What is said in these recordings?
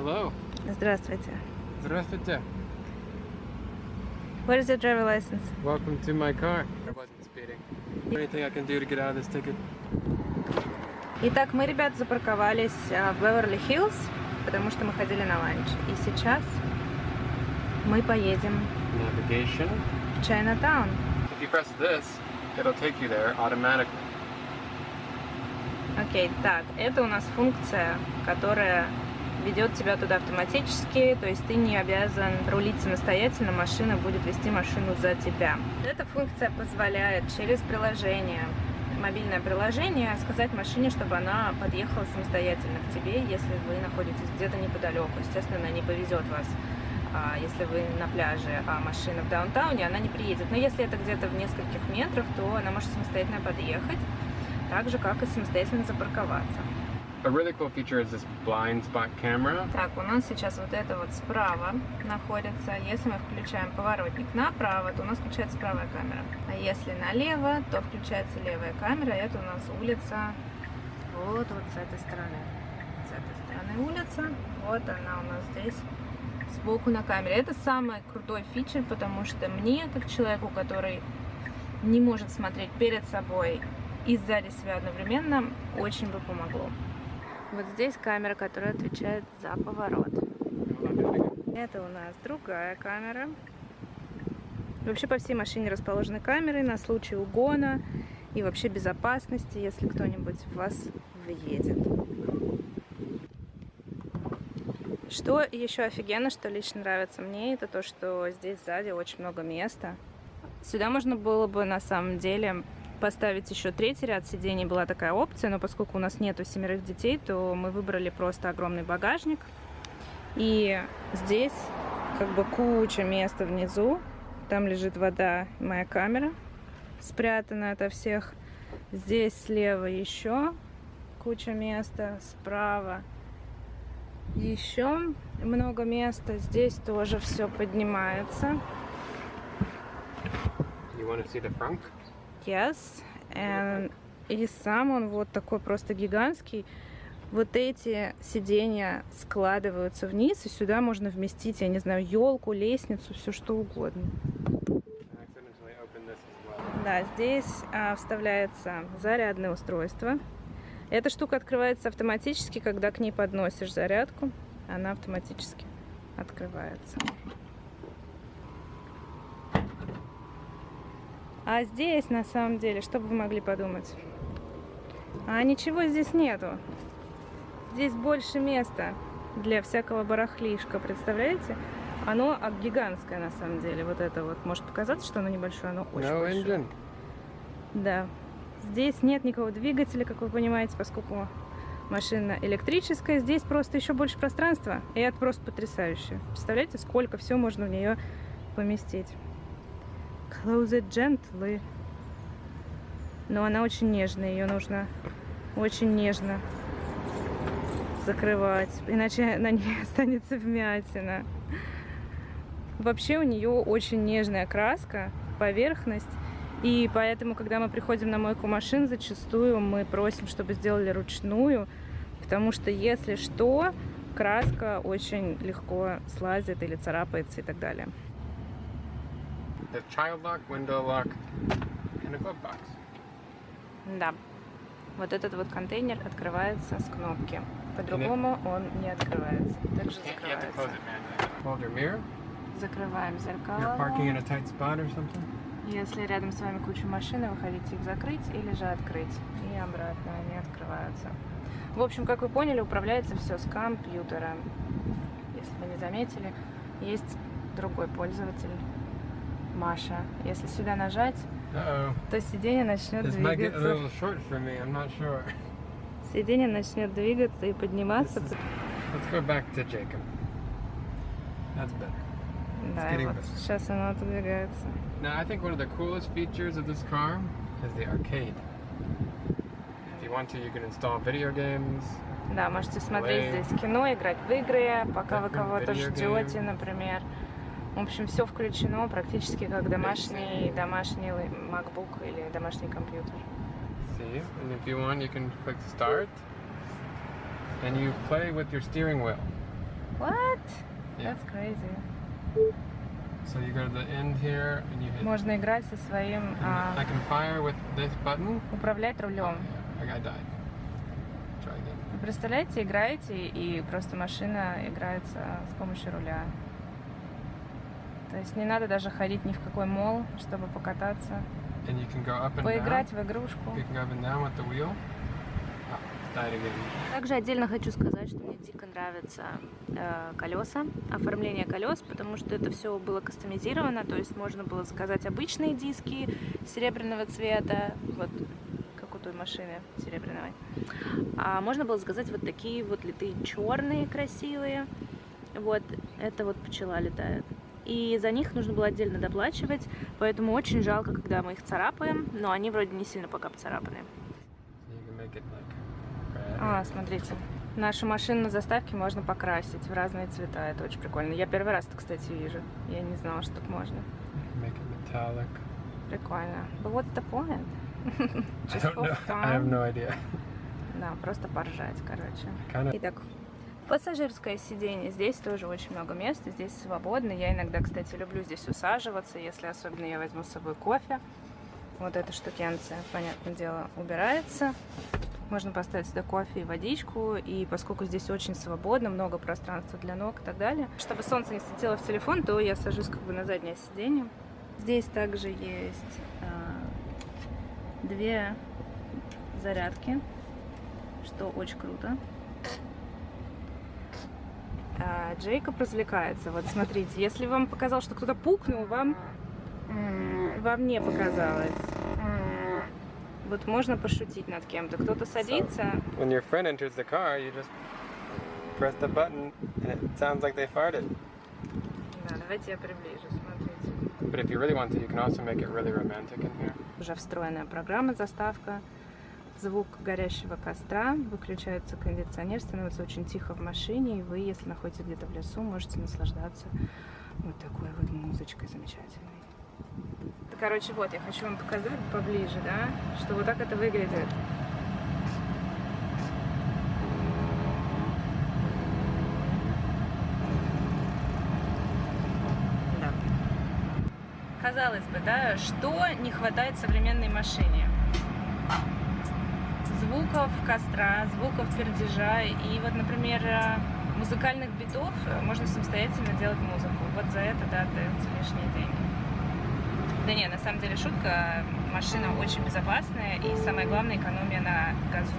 Hello. Здравствуйте. Здравствуйте. What is your driver license? Welcome to my car. I wasn't speeding. Anything I can do to get out of this ticket? Итак, мы, ребята, запарковались в Беверли-Хиллз, потому что мы ходили на ланч. И сейчас мы поедем Navigation. в Чайнатаун. If you press this, it'll take you there automatically. Окей, так, это у нас функция, которая ведет тебя туда автоматически, то есть ты не обязан рулить самостоятельно, машина будет вести машину за тебя. Эта функция позволяет через приложение, мобильное приложение, сказать машине, чтобы она подъехала самостоятельно к тебе, если вы находитесь где-то неподалеку. Естественно, она не повезет вас, если вы на пляже, а машина в даунтауне, она не приедет. Но если это где-то в нескольких метрах, то она может самостоятельно подъехать, так же, как и самостоятельно запарковаться. A really cool feature is this blind spot camera. Так, у нас сейчас вот это вот справа находится. Если мы включаем поворотник направо, то у нас включается правая камера. А если налево, то включается левая камера. Это у нас улица вот с этой стороны. С этой стороны улица. Вот она у нас здесь сбоку на камере. Это самый крутой фичер, потому что мне, как человеку, который не может смотреть перед собой и сзади себя одновременно, очень бы помогло. Вот здесь камера, которая отвечает за поворот. Это у нас другая камера. Вообще по всей машине расположены камеры на случай угона и вообще безопасности, если кто-нибудь в вас въедет. Что еще офигенно, что лично нравится мне, это то, что здесь сзади очень много места. Сюда можно было бы на самом деле поставить еще третий ряд сидений, была такая опция, но поскольку у нас нету 7 детей, то мы выбрали просто огромный багажник. И здесь как бы куча места внизу, там лежит вода и моя камера, спрятана ото всех. Здесь слева еще куча места, справа еще много места, здесь тоже все поднимается. You want to see the front? Yes. И сам он вот такой просто гигантский. Вот эти сиденья складываются вниз, и сюда можно вместить, я не знаю, елку, лестницу, все что угодно. Да, здесь вставляется зарядное устройство. Эта штука открывается автоматически, когда к ней подносишь зарядку, она автоматически открывается. А здесь, на самом деле, что бы вы могли подумать? А ничего здесь нету. Здесь больше места для всякого барахлишка, представляете? Оно гигантское, на самом деле. Вот это вот. Может показаться, что оно небольшое, оно очень большое. Engine. Да. Здесь нет никакого двигателя, как вы понимаете, поскольку машина электрическая. Здесь просто еще больше пространства. И это просто потрясающе. Представляете, сколько всего можно в нее поместить. Close it gently. Но она очень нежная, ее нужно очень нежно закрывать, иначе на ней останется вмятина. Вообще у нее очень нежная краска, поверхность, и поэтому, когда мы приходим на мойку машин, зачастую мы просим, чтобы сделали ручную, потому что если что, краска очень легко слазит или царапается и так далее. The child lock, window lock, and a glove box. Да. Вот этот вот контейнер открывается с кнопки. По-другому он не открывается. Также закрывается. Hold your mirror. Закрываем You're зеркала. parking in a tight spot or something. Если рядом с вами куча машин, вы хотите их закрыть или же открыть. И обратно они открываются. В общем, как вы поняли, управляется все с компьютера. Если вы не заметили, есть другой пользователь. Маша. Если сюда нажать, то сиденье начнет двигаться. Сиденье начнет двигаться и подниматься. Let's go back to Jacob. That's better. Да, и вот сейчас оно отодвигается. Now, I think one of the coolest features of this car is the arcade. If you want to, you can install video games. Да, можете смотреть здесь кино, играть в игры, пока вы кого-то ждете, например. В общем, все включено практически как домашний MacBook или домашний компьютер. See, and if you want, you can click start, and you play with your steering wheel. What? Yeah. That's crazy. So you go to the end here and you hit. Можно играть со своим, I can fire with this button. управлять рулем. I died. Try again. Вы представляете, играете, и просто машина играется с помощью руля. То есть не надо даже ходить ни в какой мол, чтобы покататься. And you can go up and Поиграть down. в игрушку. You can go up and down with the wheel. Died again. Также отдельно хочу сказать, что мне дико нравятся колеса, оформление колес, потому что это все было кастомизировано, то есть можно было заказать обычные диски серебряного цвета, вот как у той машины серебряной, а можно было заказать вот такие вот литые черные красивые, вот это вот пчела летает. И за них нужно было отдельно доплачивать, поэтому очень жалко, когда мы их царапаем, но они вроде не сильно пока поцарапаны. Смотрите, нашу машину на заставке можно покрасить в разные цвета, это очень прикольно. Я первый раз это, кстати, вижу, я не знала, что так можно. Make it metallic. Прикольно. But what's the point? I don't know. I have no idea. Да, просто поржать, короче. Kinda... Итак, пассажирское сиденье. Здесь тоже очень много места, здесь свободно. Я иногда, кстати, люблю здесь усаживаться, если особенно я возьму с собой кофе. Вот эта штукенция, понятное дело, убирается. Можно поставить сюда кофе и водичку, и поскольку здесь очень свободно, много пространства для ног и так далее. Чтобы солнце не светило в телефон, то я сажусь как бы на заднее сиденье. Здесь также есть две зарядки, что очень круто. Джейкоб развлекается. Вот смотрите, если вам показалось, что кто-то пукнул, вам не показалось. Вот можно пошутить над кем-то. Кто-то садится. So, when your friend enters the car, you just press the button and it sounds like they farted. Да, давайте я приближу, смотрите. But if you really want to, you can also make it really romantic in here. Уже встроенная программа, заставка. Звук горящего костра. Выключается кондиционер, становится очень тихо в машине. И вы, если находитесь где-то в лесу, можете наслаждаться вот такой вот музычкой замечательной. Короче, вот, я хочу вам показать поближе, да, что вот так это выглядит. Да. Казалось бы, да, что не хватает современной машине? Звуков костра, звуков пердежа и вот, например, музыкальных битов можно самостоятельно делать музыку. Вот за это, да, даются лишние деньги. Да не, на самом деле шутка, машина очень безопасная и самое главное экономия на газу.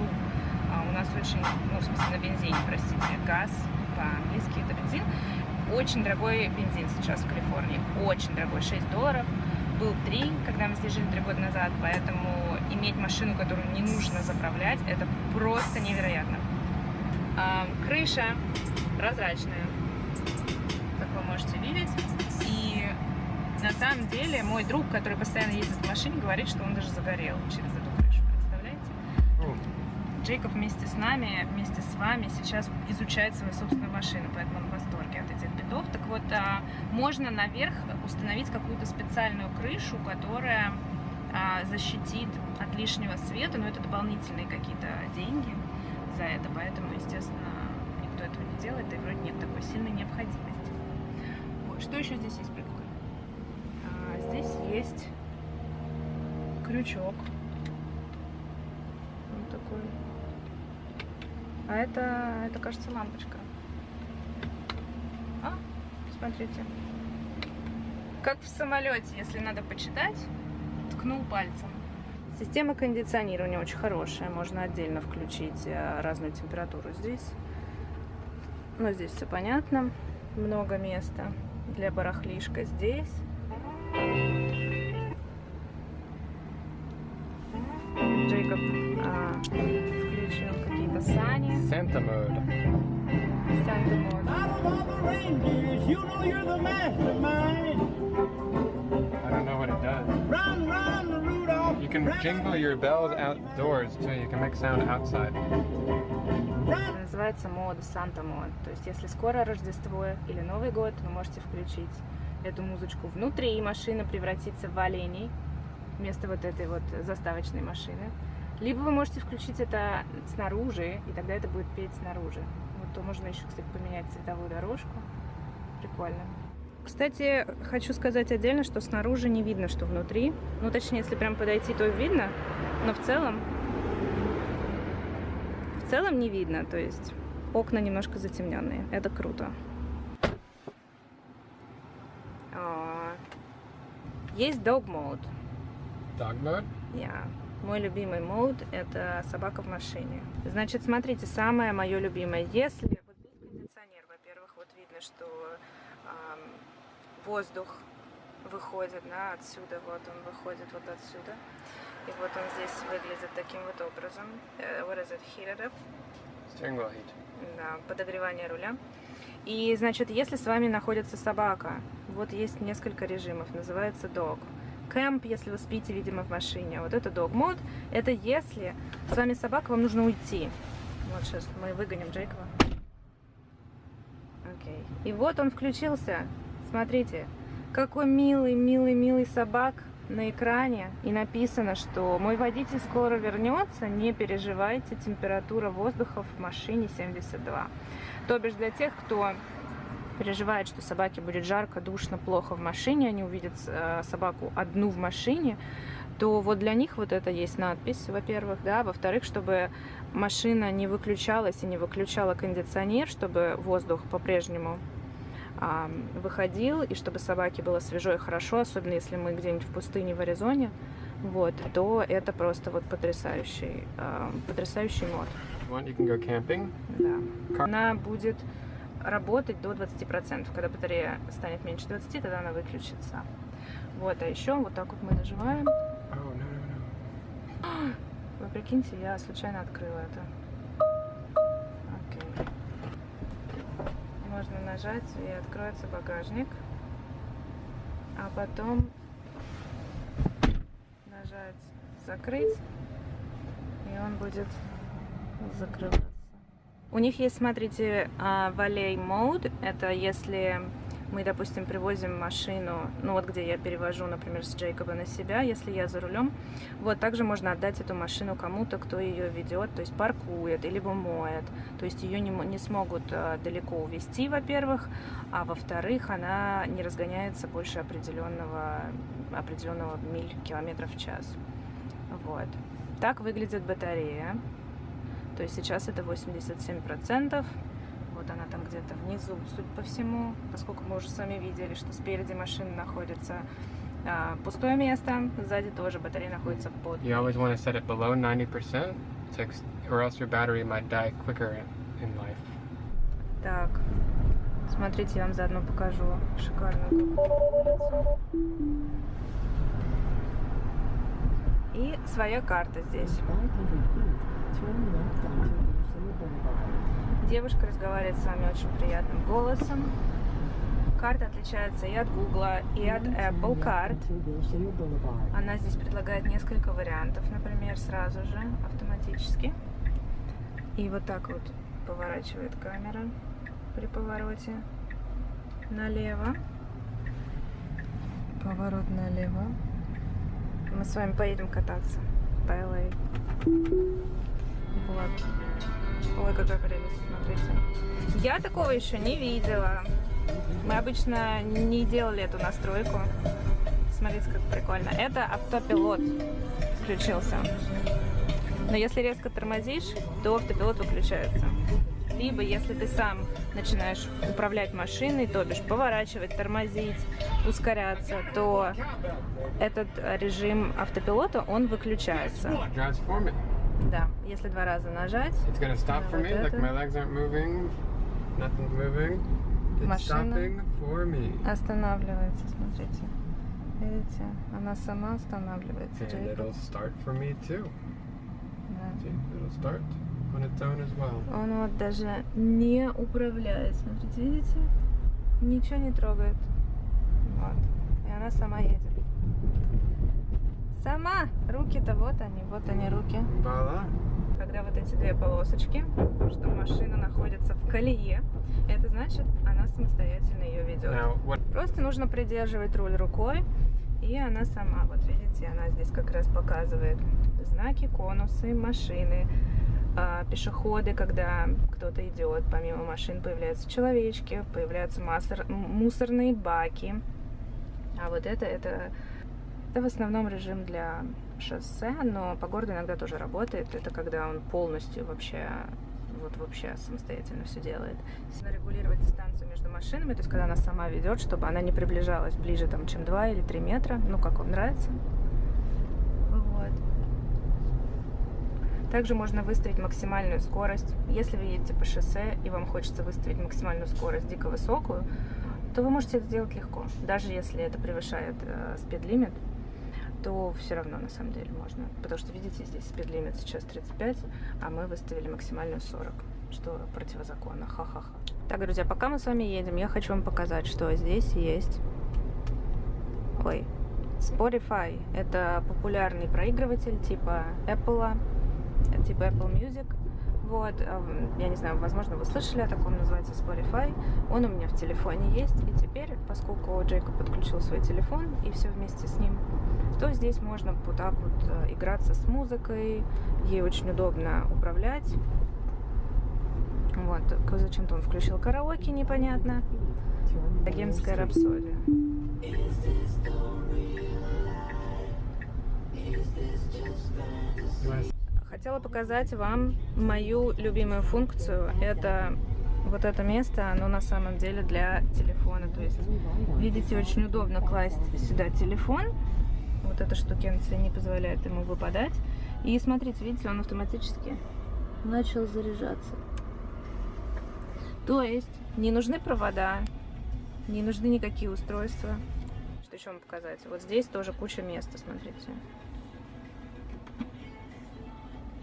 У нас очень, ну в смысле на бензине, простите, газ по-английски это бензин. Очень дорогой бензин сейчас в Калифорнии, очень дорогой, $6. Был 3, когда мы здесь жили 3 года назад, поэтому иметь машину, которую не нужно заправлять, это просто невероятно. Крыша прозрачная, как вы можете видеть. И на самом деле мой друг, который постоянно ездит в машине, говорит, что он даже загорел через эту крышу. Представляете? Джейкоб вместе с нами, вместе с вами сейчас изучает свою собственную машину, поэтому он в восторге от этих битов. Так вот, можно наверх установить какую-то специальную крышу, которая защитит от лишнего света, но это дополнительные какие-то деньги за это, поэтому, естественно, никто этого не делает, и вроде нет такой сильной необходимости. Вот. Что еще здесь есть прикольно? Здесь есть крючок. Вот такой. А это, кажется, лампочка. Смотрите. Как в самолете, если надо почитать, ткнул пальцем. Система кондиционирования очень хорошая. Можно отдельно включить разную температуру здесь. Но здесь все понятно. Много места для барахлишка здесь. Джейкоб включил какие-то сани. Santa mode. Santa mode. I don't know what it does. You can jingle your bells outdoors too. You can make sound outside. Это называется мод Santa Mode. То есть, если скоро Рождество или Новый год, вы можете включить эту музычку внутри, и машина превратится в оленей вместо вот этой вот заставочной машины. Либо вы можете включить это снаружи, и тогда это будет петь снаружи. Вот, то можно еще, кстати, поменять цветовую дорожку. Прикольно. Кстати, хочу сказать отдельно, что снаружи не видно, что внутри. Ну, точнее, если прям подойти, то видно. Но в целом не видно. То есть окна немножко затемненные. Это круто. Есть dog mode. Dog mode? Yeah. Мой любимый мод — это собака в машине. Значит, смотрите, самое мое любимое. Если вот здесь кондиционер, во-первых, вот видно, что воздух выходит, да, отсюда, вот он выходит вот отсюда. И вот он здесь выглядит таким вот образом. What is it? Heated up? Steering wheel heat. Да, подогревание руля. И, значит, если с вами находится собака, вот есть несколько режимов, называется dog. Camp, если вы спите, видимо, в машине. Вот это dog mode. Это если с вами собака, вам нужно уйти. Вот сейчас мы выгоним Джейкова. Окей. И вот он включился. Смотрите, какой милый собак на экране. И написано, что мой водитель скоро вернется, не переживайте, температура воздуха в машине 72. То бишь для тех, кто переживает, что собаке будет жарко, душно, плохо в машине, они увидят собаку одну в машине, то вот для них вот это есть надпись, во-первых, да, во-вторых, чтобы машина не выключалась и не выключала кондиционер, чтобы воздух по-прежнему выходил, и чтобы собаке было свежо и хорошо, особенно если мы где-нибудь в пустыне в Аризоне, вот, то это просто вот потрясающий мод. You can go camping. Да. Она будет работать до 20%. Когда батарея станет меньше 20, тогда она выключится. Вот, а еще вот так вот мы нажимаем. Oh, no. Вы прикиньте, я случайно открыла это. Окей. Можно нажать, и откроется багажник. А потом нажать «Закрыть», и он будет закрываться. У них есть, смотрите, Valet Mode. Это если мы, допустим, привозим машину, ну вот где я перевожу, например, с Джейкоба на себя, если я за рулем, вот также можно отдать эту машину кому-то, кто ее ведет, то есть паркует, либо моет. То есть ее не смогут далеко увезти, во-первых, а во-вторых, она не разгоняется больше определенного миль, километров в час. Вот. Так выглядит батарея. То есть сейчас это 87%. Вот она там где-то внизу, судя по всему, поскольку мы уже с вами видели, что спереди машины находится пустое место, сзади тоже батарея находится под. You always want to set it below 90%, or else your battery might die quicker in life. Так, смотрите, я вам заодно покажу шикарную улицу. И своя карта здесь. Девушка разговаривает с вами очень приятным голосом. Карта отличается и от Google, и от Apple карт. Она здесь предлагает несколько вариантов, например, сразу же, автоматически. И вот так вот поворачивает камера при повороте налево. Поворот налево. Мы с вами поедем кататься по LA. Вот. Ой, какая прелесть, смотрите. Я такого еще не видела. Мы обычно не делали эту настройку. Смотрите, как прикольно. Это автопилот включился. Но если резко тормозишь, то автопилот выключается. Либо если ты сам начинаешь управлять машиной, то бишь поворачивать, тормозить, ускоряться, то этот режим автопилота, он выключается. Да, если 2 раза нажать, машина останавливается, смотрите. Видите, она сама останавливается. Да. Он вот даже не управляет, смотрите, видите? Ничего не трогает. Вот. И она сама едет. Сама! Руки-то вот они руки. Когда вот эти 2 полосочки, что машина находится в колее, это значит, она самостоятельно ее ведет. Просто нужно придерживать руль рукой, и она сама, вот видите, она здесь как раз показывает знаки, конусы, машины, пешеходы, когда кто-то идет, помимо машин появляются человечки, появляются мусорные баки. А вот это в основном режим для шоссе, но по городу иногда тоже работает. Это когда он полностью вообще самостоятельно все делает. Если регулировать дистанцию между машинами, то есть когда она сама ведет, чтобы она не приближалась ближе, там, чем 2 или 3 метра, ну, как вам нравится. Вот. Также можно выставить максимальную скорость. Если вы едете по шоссе и вам хочется выставить максимальную скорость дико высокую, то вы можете это сделать легко. Даже если это превышает спид-лимит, то все равно на самом деле можно. Потому что, видите, здесь спид-лимит сейчас 35, а мы выставили максимальную 40, что противозаконно. Ха-ха-ха. Так, друзья, пока мы с вами едем, я хочу вам показать, что здесь есть... Ой, Spotify. Это популярный проигрыватель типа Apple, типа Apple Music. Вот, я не знаю, возможно, вы слышали о таком, называется Spotify. Он у меня в телефоне есть, и теперь, поскольку Джейкоб подключил свой телефон и все вместе с ним, то здесь можно вот так вот играться с музыкой, ей очень удобно управлять. Вот, зачем-то он включил караоке, непонятно. Богемская рапсодия. Хотела показать вам мою любимую функцию. Это вот это место, оно на самом деле для телефона. То есть, видите, очень удобно класть сюда телефон. Вот эта штукенция не позволяет ему выпадать. И смотрите, видите, он автоматически начал заряжаться. То есть, не нужны провода, не нужны никакие устройства. Что еще вам показать? Вот здесь тоже куча места, смотрите.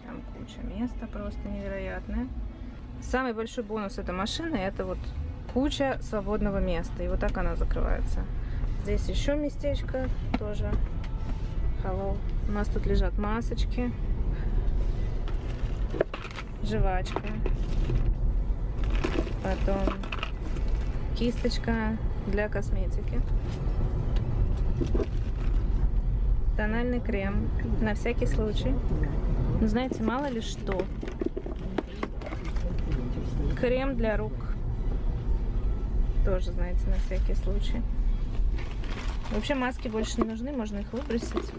Там куча места просто невероятная. Самый большой бонус этой машины — это вот куча свободного места. И вот так она закрывается. Здесь еще местечко тоже. Hello. У нас тут лежат масочки, жвачка, потом кисточка для косметики, тональный крем на всякий случай. Ну, знаете, мало ли что. Крем для рук. Тоже, знаете, на всякий случай. Вообще маски больше не нужны, можно их выбросить.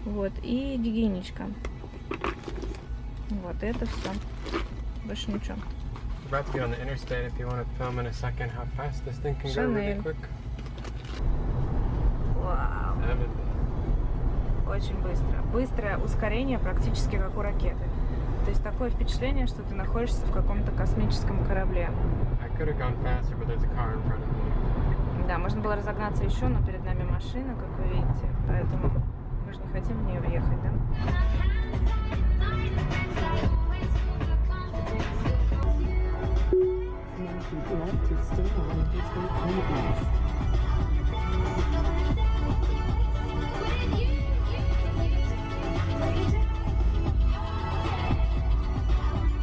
Вот, и гигиеничка. Вот, это все. Больше ничего. About to get on the interstate if you want to film in a second how fast this thing can go really quick. Вау. Очень быстро. Быстрое ускорение практически как у ракеты. То есть такое впечатление, что ты находишься в каком-то космическом корабле. I could have gone faster, but there's a car in front of me. Да, можно было разогнаться еще, но перед нами машина, как вы видите. Поэтому мы же не хотим в нее въехать, да?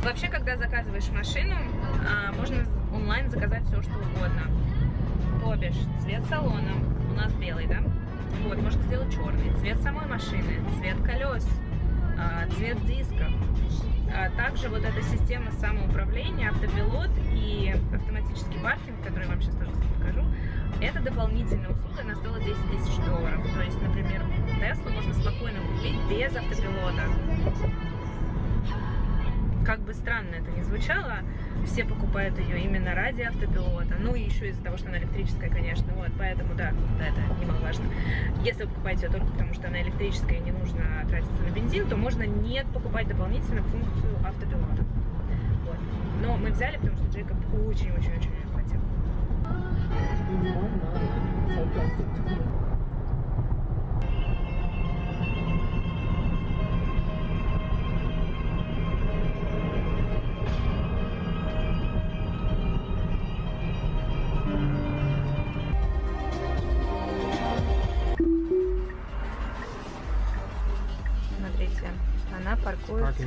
Вообще, когда заказываешь машину, можно онлайн заказать все, что угодно. То бишь, цвет салона у нас белый, да? Вот, можно сделать черный. Цвет самой машины, цвет колес, цвет дисков. Также вот эта система самоуправления, автопилот и автоматический паркинг, который я вам сейчас тоже покажу, это дополнительная услуга, она стоила $10 000. То есть, например, Теслу можно спокойно купить без автопилота. Как бы странно это ни звучало, все покупают ее именно ради автопилота. Ну и еще из-за того, что она электрическая, конечно. Вот, поэтому да, это немаловажно. Если вы покупаете ее только потому, что она электрическая и не нужно тратиться на бензин, то можно не покупать дополнительно функцию автопилота. Вот. Но мы взяли, потому что Джейкоб очень-очень-очень хотел. Смотрите, она паркуется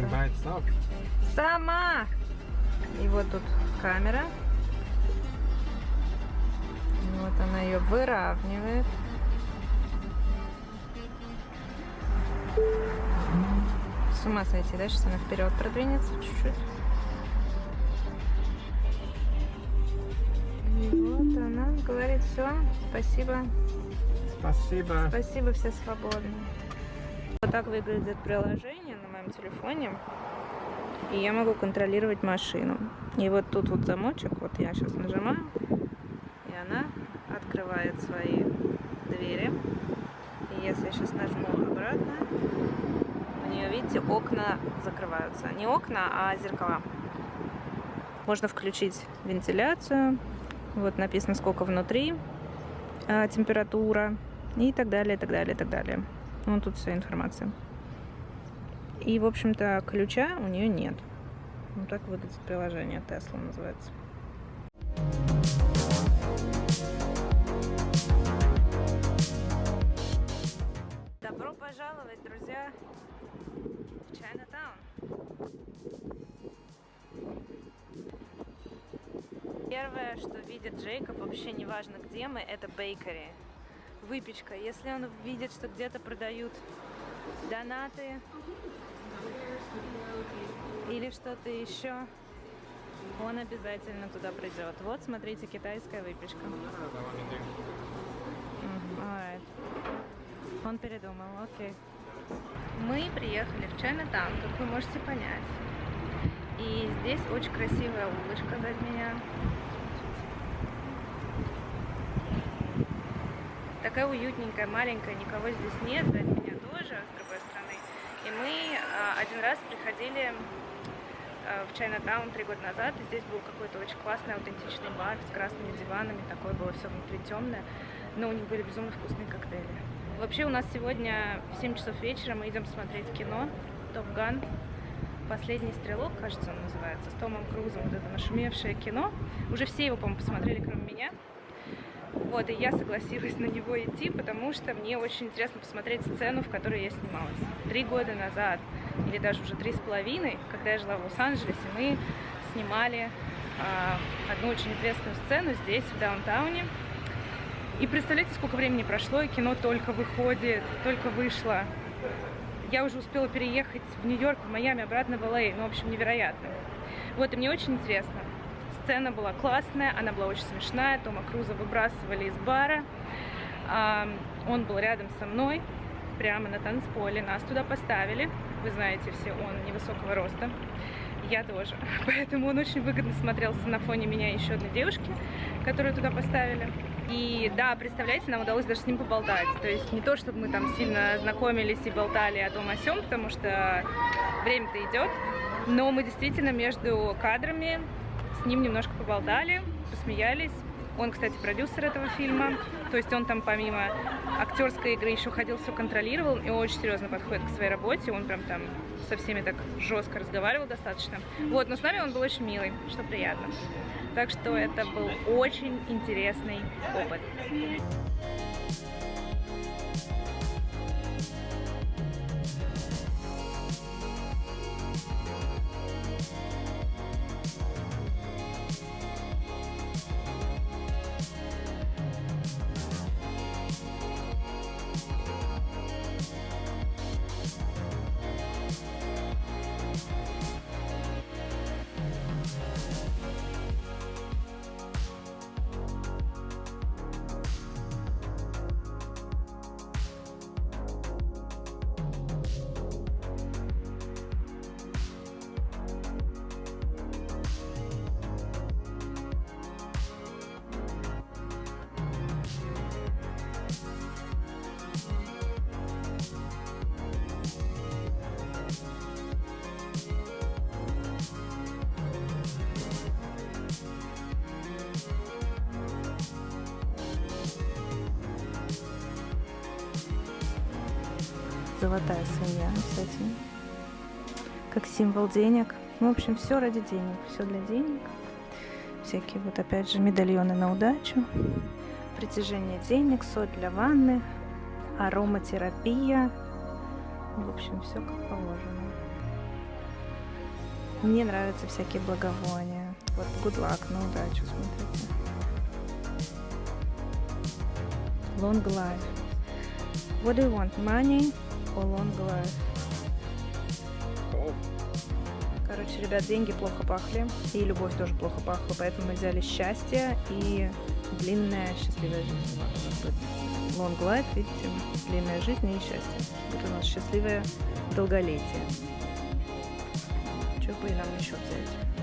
сама. И вот тут камера. Вот она ее с ума сойти, да? Сейчас она вперед продвинется чуть-чуть. И вот она говорит: все, спасибо. Спасибо. Спасибо, все свободны. Вот так выглядит приложение на моем телефоне. И я могу контролировать машину. И вот тут вот замочек, вот я сейчас нажимаю, и она открывает свои двери. И если я сейчас нажму обратно, у нее, видите, окна закрываются. Не окна, а зеркала. Можно включить вентиляцию. Вот написано, сколько внутри, температура и так далее, и так далее, и так далее. Вот тут вся информация. И, в общем-то, ключа у нее нет. Вот так выглядит приложение. Tesla называется. Добро пожаловать, друзья, в Chinatown. Первое, что видит Джейкоб, вообще не важно, где мы, это бейкери. Выпечка. Если он видит, что где-то продают донаты или что-то еще, он обязательно туда придет. Вот, смотрите, китайская выпечка. Alright. Он передумал, окей. Мы приехали в Chinatown, как вы можете понять. И здесь очень красивая улочка сзади меня. Такая уютненькая, маленькая, никого здесь нет, сзади меня тоже, с другой стороны. И мы один раз приходили в Chinatown 3 года назад, и здесь был какой-то очень классный, аутентичный бар с красными диванами, такое было все внутри темное, но у них были безумно вкусные коктейли. Вообще у нас сегодня в 7 часов вечера мы идем смотреть кино «Топ Ган». «Последний стрелок», кажется, он называется, с Томом Крузом, вот это нашумевшее кино. Уже все его, по-моему, посмотрели, кроме меня. Вот, и я согласилась на него идти, потому что мне очень интересно посмотреть сцену, в которой я снималась. 3 года назад, или даже уже 3,5, когда я жила в Лос-Анджелесе, мы снимали одну очень известную сцену здесь, в даунтауне. И представляете, сколько времени прошло, и кино только выходит, только вышло. Я уже успела переехать в Нью-Йорк, в Майами, обратно в Л.А. Ну, в общем, невероятно. Вот, и мне очень интересно. Сцена была классная, она была очень смешная. Тома Круза выбрасывали из бара. Он был рядом со мной, прямо на танцполе. Нас туда поставили. Вы знаете все, он невысокого роста. Я тоже. Поэтому он очень выгодно смотрелся на фоне меня и еще одной девушки, которую туда поставили. И да, представляете, нам удалось даже с ним поболтать. То есть не то, чтобы мы там сильно знакомились и болтали о том о сём, потому что время-то идет. Но мы действительно между кадрами с ним немножко поболтали, посмеялись. Он, кстати, продюсер этого фильма. То есть он там помимо актерской игры еще ходил, все контролировал и очень серьезно подходит к своей работе. Он прям там со всеми так жестко разговаривал достаточно. Вот, но с нами он был очень милый, что приятно. Так что это был очень интересный опыт. Золотая свинья с этим, как символ денег. В общем, все ради денег, все для денег. Всякие вот опять же медальоны на удачу, притяжение денег, соль для ванны, ароматерапия. В общем, все как положено. Мне нравятся всякие благовония. Вот good luck, на удачу, смотрите. Long life. What do you want? Money or long life? Короче, ребят, деньги плохо пахли, и любовь тоже плохо пахла, поэтому мы взяли счастье и длинная счастливая жизнь. Long life, видите, длинная жизнь и счастье. Вот у нас счастливое долголетие. Что бы и нам еще взять?